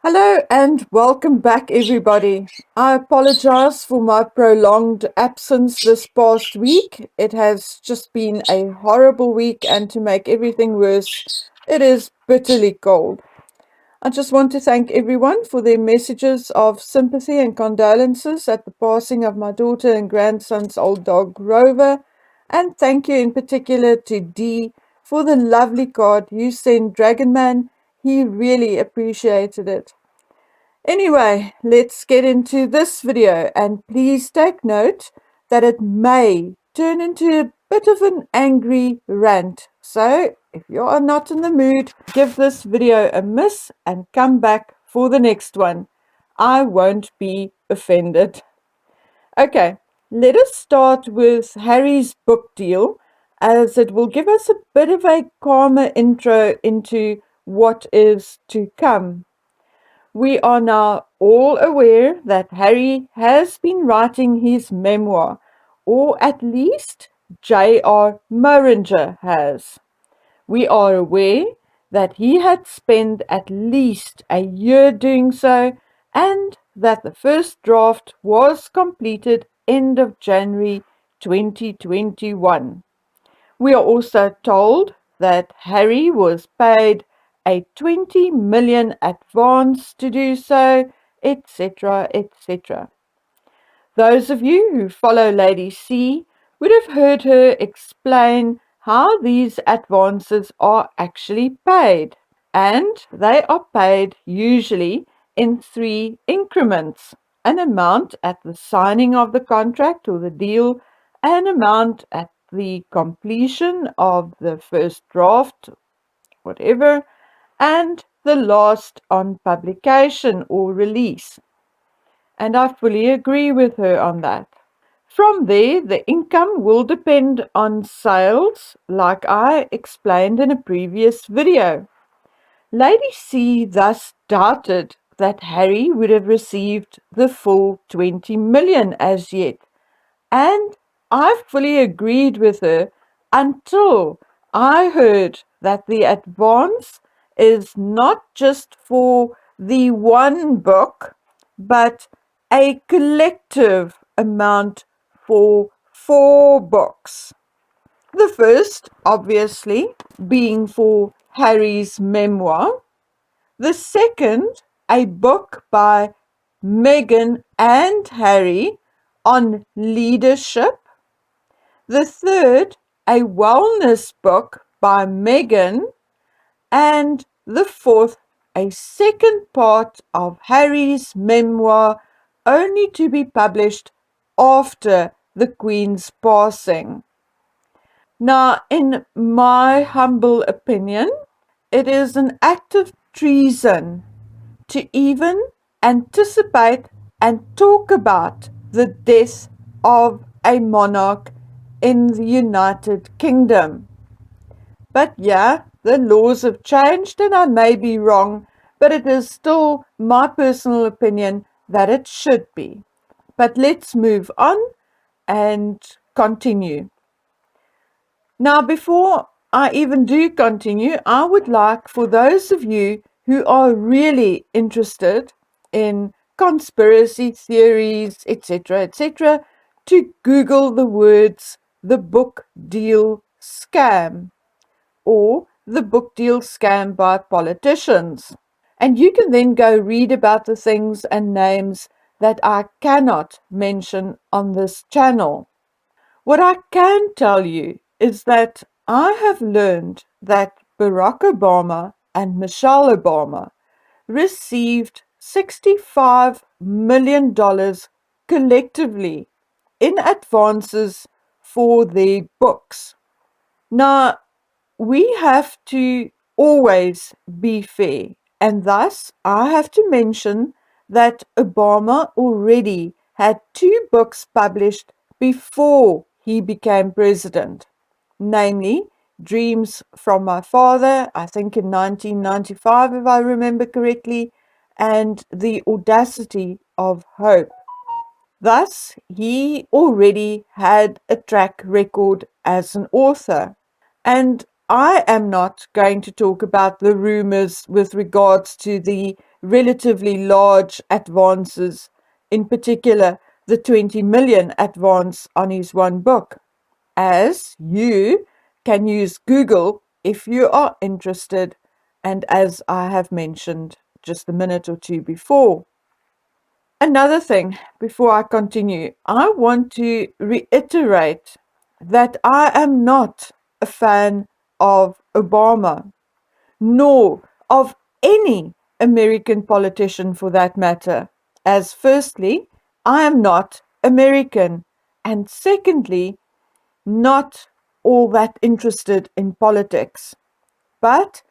Hello and welcome back, everybody. I apologize for my prolonged absence this past week. It has just been a horrible week, and to make everything worse, it is bitterly cold. I just want to thank everyone for their messages of sympathy and condolences at the passing of my daughter and grandson's old dog, Rover. And thank you in particular to Dee for the lovely card you sent Dragon Man. He really appreciated it. Anyway, let's get into this video, and please take note that it may turn into a bit of an angry rant. So if you are not in the mood, give this video a miss and come back for the next one. I won't be offended. Okay, let us start with Harry's book deal, as it will give us a bit of a calmer intro into what is to come. We are now all aware that Harry has been writing his memoir, or at least J.R. Murringer has. We are aware that he had spent at least a year doing so, and that the first draft was completed end of January 2021. We are also told that Harry was paid a 20 million advance to do so, etc., etc. Those of you who follow Lady C would have heard her explain how these advances are actually paid, and they are paid usually in 3 increments: an amount at the signing of the contract or the deal, an amount at the completion of the first draft, whatever, and the last on publication or release. And I fully agree with her on that. From there, the income will depend on sales, like I explained in a previous video. Lady C thus doubted that Harry would have received the full 20 million as yet, and I fully agreed with her until I heard that the advance is not just for the one book, but a collective amount for 4 books. The first, obviously, being for Harry's memoir. The second, a book by Meghan and Harry on leadership. The third, a wellness book by Meghan. And the fourth, a second part of Harry's memoir, only to be published after the Queen's passing. Now, in my humble opinion, it is an act of treason to even anticipate and talk about the death of a monarch in the United Kingdom. But yeah, the laws have changed and I may be wrong, but it is still my personal opinion that it should be. But let's move on and continue. Now, before I even do continue, I would like for those of you who are really interested in conspiracy theories, etc., etc., to Google the words "the book deal scam" or "the book deal scam by politicians." And you can then go read about the things and names that I cannot mention on this channel. What I can tell you is that I have learned that Barack Obama and Michelle Obama received $65 million collectively in advances for their books. Now, we have to always be fair, and thus I have to mention that Obama already had 2 books published before he became president, namely Dreams from My Father, I think in 1995 if I remember correctly, and The Audacity of Hope. Thus, he already had a track record as an author. And I am not going to talk about the rumors with regards to the relatively large advances, in particular the 20 million advance on his one book, as you can use Google if you are interested, and as I have mentioned just a minute or two before. Another thing, before I continue, I want to reiterate that I am not a fan of Obama, nor of any American politician for that matter, as firstly, I am not American, and secondly, not all that interested in politics. But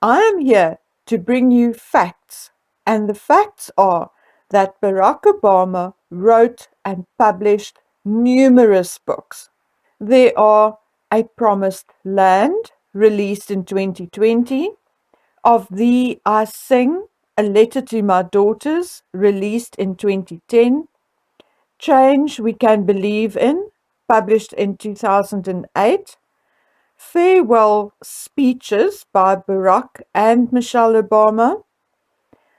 I am here to bring you facts, and the facts are that Barack Obama wrote and published numerous books. There are A Promised Land, released in 2020, Of Thee I Sing, A Letter to My Daughters, released in 2010, Change We Can Believe In, published in 2008, Farewell Speeches by Barack and Michelle Obama,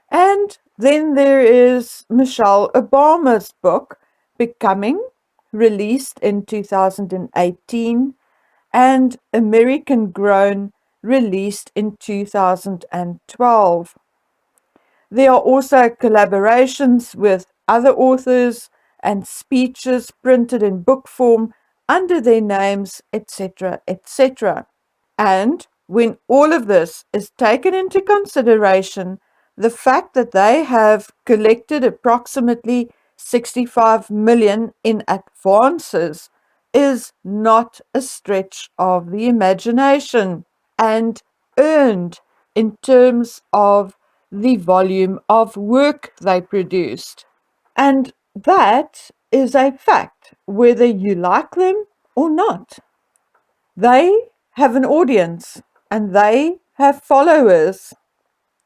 and then there is Michelle Obama's book, Becoming, released in 2018, and American Grown, released in 2012. There are also collaborations with other authors and speeches printed in book form under their names, etc., etc. And when all of this is taken into consideration, the fact that they have collected approximately 65 million in advances is not a stretch of the imagination, and earned in terms of the volume of work they produced. And that is a fact, whether you like them or not. They have an audience and they have followers.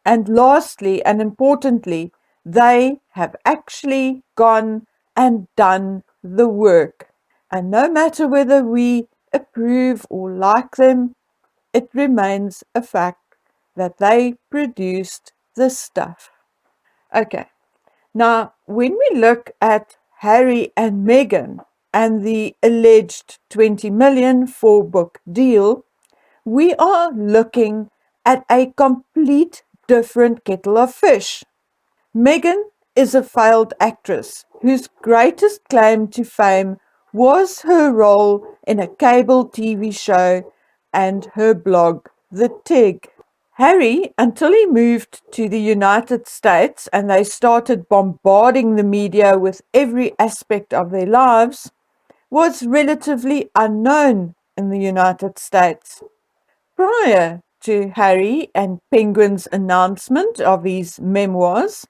And lastly and importantly, they have actually gone and done the work. And no matter whether we approve or like them, it remains a fact that they produced the stuff. Okay, now when we look at Harry and Meghan and the alleged 20 million four-book deal, we are looking at a complete different kettle of fish. Meghan is a failed actress whose greatest claim to fame was her role in a cable TV show and her blog, The Tig. Harry, until he moved to the United States and they started bombarding the media with every aspect of their lives, was relatively unknown in the United States. Prior to Harry and Penguin's announcement of his memoirs,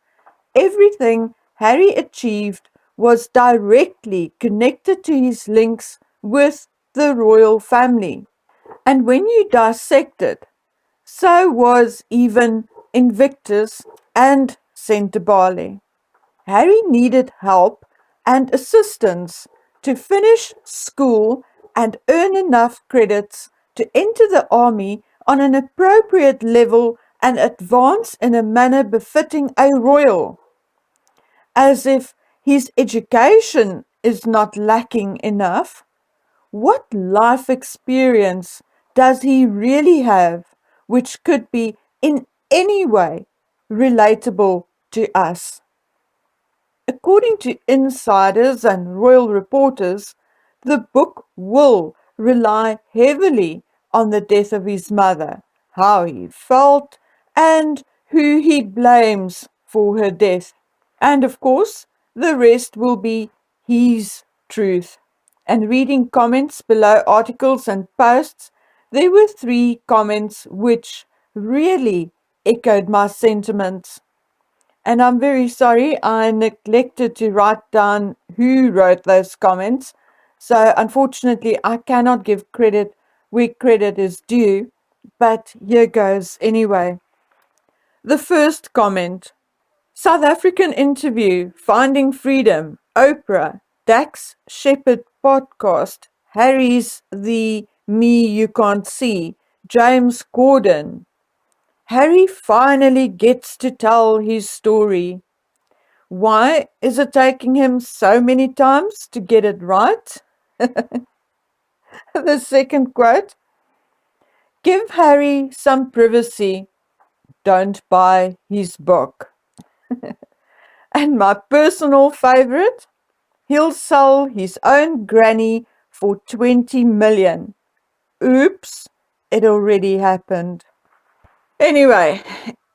everything Harry achieved was directly connected to his links with the royal family. And when you dissect it, so was even Invictus and Centibale. Harry needed help and assistance to finish school and earn enough credits to enter the army on an appropriate level and advance in a manner befitting a royal. As if his education is not lacking enough, what life experience does he really have which could be in any way relatable to us? According to insiders and royal reporters, the book will rely heavily on the death of his mother, how he felt, and who he blames for her death. And of course, the rest will be his truth. And reading comments below articles and posts, there were 3 comments which really echoed my sentiments. And I'm very sorry, I neglected to write down who wrote those comments. So unfortunately, I cannot give credit where credit is due, but here goes anyway. The first comment: South African interview, Finding Freedom, Oprah, Dax Shepard podcast, Harry's The Me You Can't See, James Corden. Harry finally gets to tell his story. Why is it taking him so many times to get it right? The second quote: give Harry some privacy, don't buy his book. And my personal favorite: he'll sell his own granny for 20 million. Oops, it already happened. Anyway,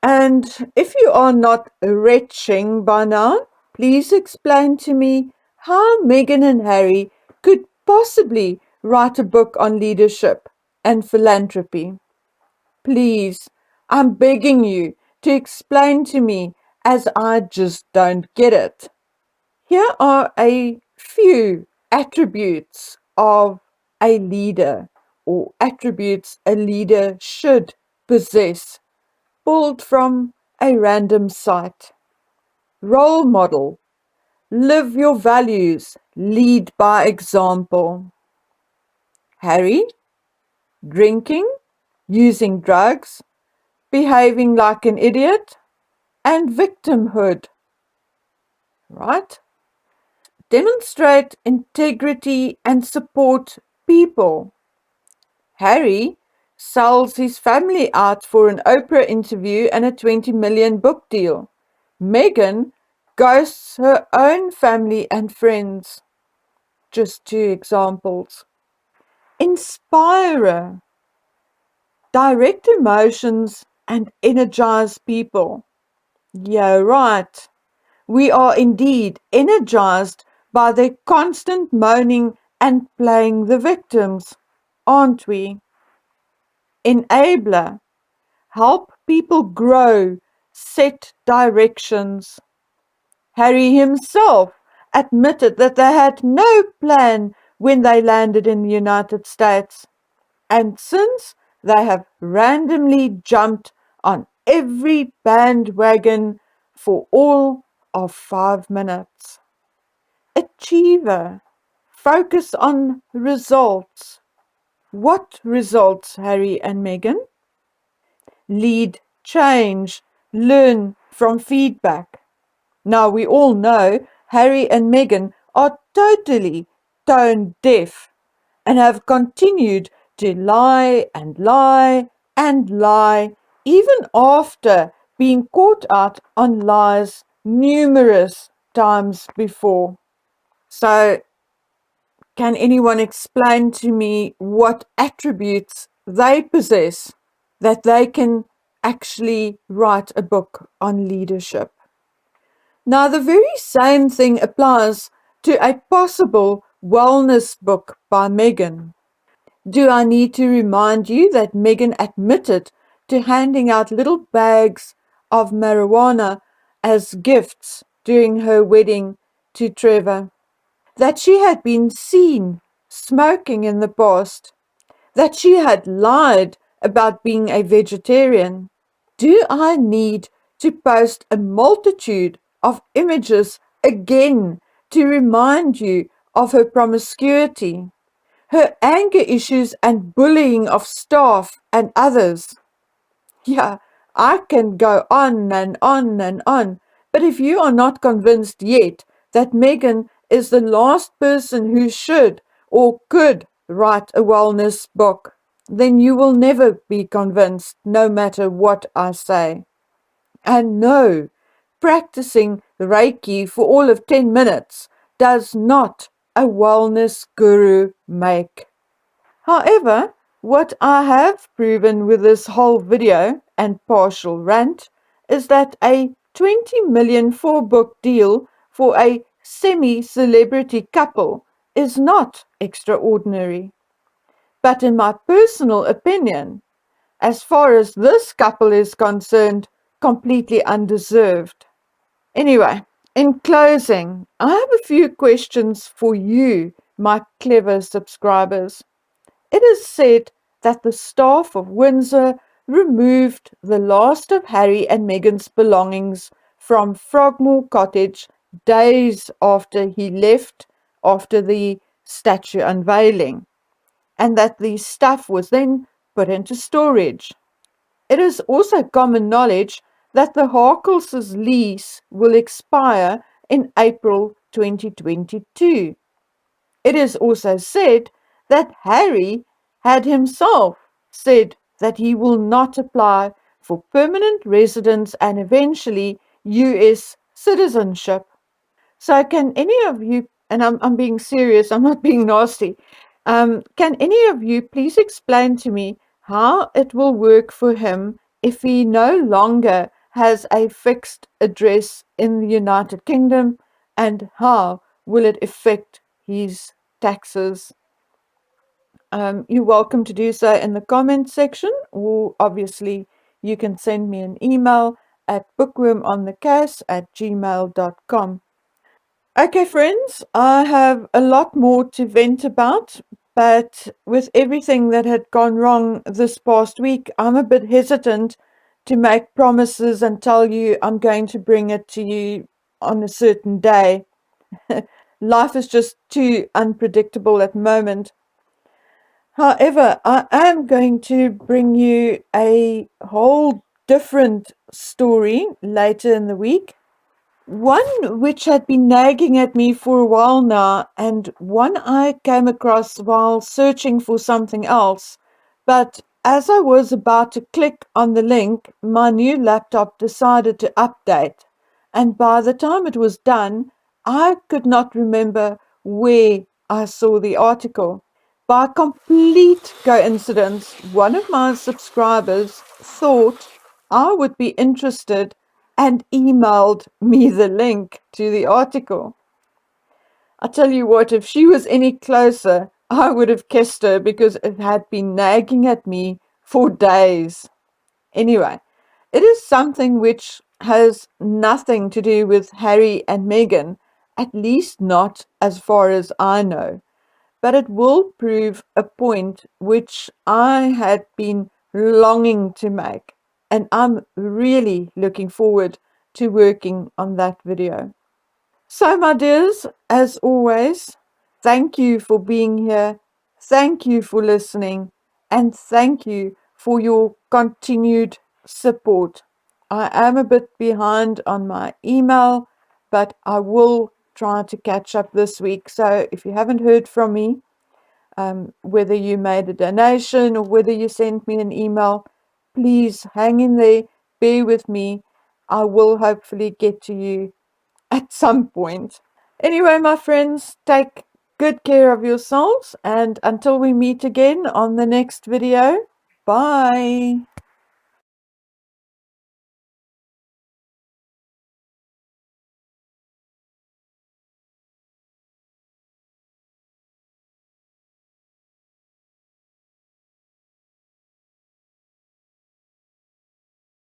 and if you are not retching by now, please explain to me how Meghan and Harry could possibly write a book on leadership and philanthropy. Please, I'm begging you to explain to me, as I just don't get it. Here are a few attributes of a leader, or attributes a leader should possess, pulled from a random site. Role model: live your values, lead by example. Harry: drinking, using drugs, behaving like an idiot, and victimhood. Right? Demonstrate integrity and support people. Harry sells his family out for an Oprah interview and a 20 million book deal. Meghan ghosts her own family and friends. Just two examples. Inspire, direct emotions and energize people. Yeah, right. We are indeed energized by their constant moaning and playing the victims, aren't we? Enabler, help people grow, set directions. Harry himself admitted that they had no plan when they landed in the United States, and since they have randomly jumped on every bandwagon for all of 5 minutes. Achiever, focus on results. What results, Harry and Meghan? Lead change, learn from feedback. Now we all know Harry and Meghan are totally tone deaf and have continued to lie and lie and lie even after being caught out on lies numerous times before. So, can anyone explain to me what attributes they possess that they can actually write a book on leadership? Now, the very same thing applies to a possible wellness book by Meghan. Do I need to remind you that Meghan admitted to handing out little bags of marijuana as gifts during her wedding to Trevor? That she had been seen smoking in the past? That she had lied about being a vegetarian? Do I need to post a multitude of images again to remind you of her promiscuity, her anger issues and bullying of staff and others? Yeah, I can go on and on and on, but if you are not convinced yet that Meghan is the last person who should or could write a wellness book, then you will never be convinced, no matter what I say. And no, practicing Reiki for all of 10 minutes does not a wellness guru make. However, what I have proven with this whole video and partial rant is that a 20 million 4-book deal for a semi-celebrity couple is not extraordinary. But in my personal opinion, as far as this couple is concerned, completely undeserved. Anyway, in closing, I have a few questions for you, my clever subscribers. It is said that the staff of Windsor removed the last of Harry and Meghan's belongings from Frogmore Cottage days after he left after the statue unveiling, and that the stuff was then put into storage. It is also common knowledge that the Harkles' lease will expire in April 2022. It is also said that Harry had himself said that he will not apply for permanent residence and eventually US citizenship. So can any of you, and I'm being serious, I'm not being nasty, can any of you please explain to me how it will work for him if he no longer has a fixed address in the United Kingdom, and how will it affect his taxes? You're welcome to do so in the comment section, or obviously you can send me an email at bookwormonthecase@gmail.com. Okay, friends, I have a lot more to vent about, but with everything that had gone wrong this past week, I'm a bit hesitant to make promises and tell you I'm going to bring it to you on a certain day. Life is just too unpredictable at the moment. However, I am going to bring you a whole different story later in the week. One which had been nagging at me for a while now, and one I came across while searching for something else. But as I was about to click on the link, my new laptop decided to update. And by the time it was done, I could not remember where I saw the article. By complete coincidence, one of my subscribers thought I would be interested and emailed me the link to the article. I tell you what, if she was any closer, I would have kissed her because it had been nagging at me for days. Anyway, it is something which has nothing to do with Harry and Meghan, at least not as far as I know. But it will prove a point which I had been longing to make, and I'm really looking forward to working on that video. So, my dears, as always, thank you for being here, thank you for listening, and thank you for your continued support. I am a bit behind on my email, but I will try to catch up this week. So, if you haven't heard from me, whether you made a donation or whether you sent me an email, please hang in there, bear with me. I will hopefully get to you at some point. Anyway, my friends, take good care of yourselves, and until we meet again on the next video, bye.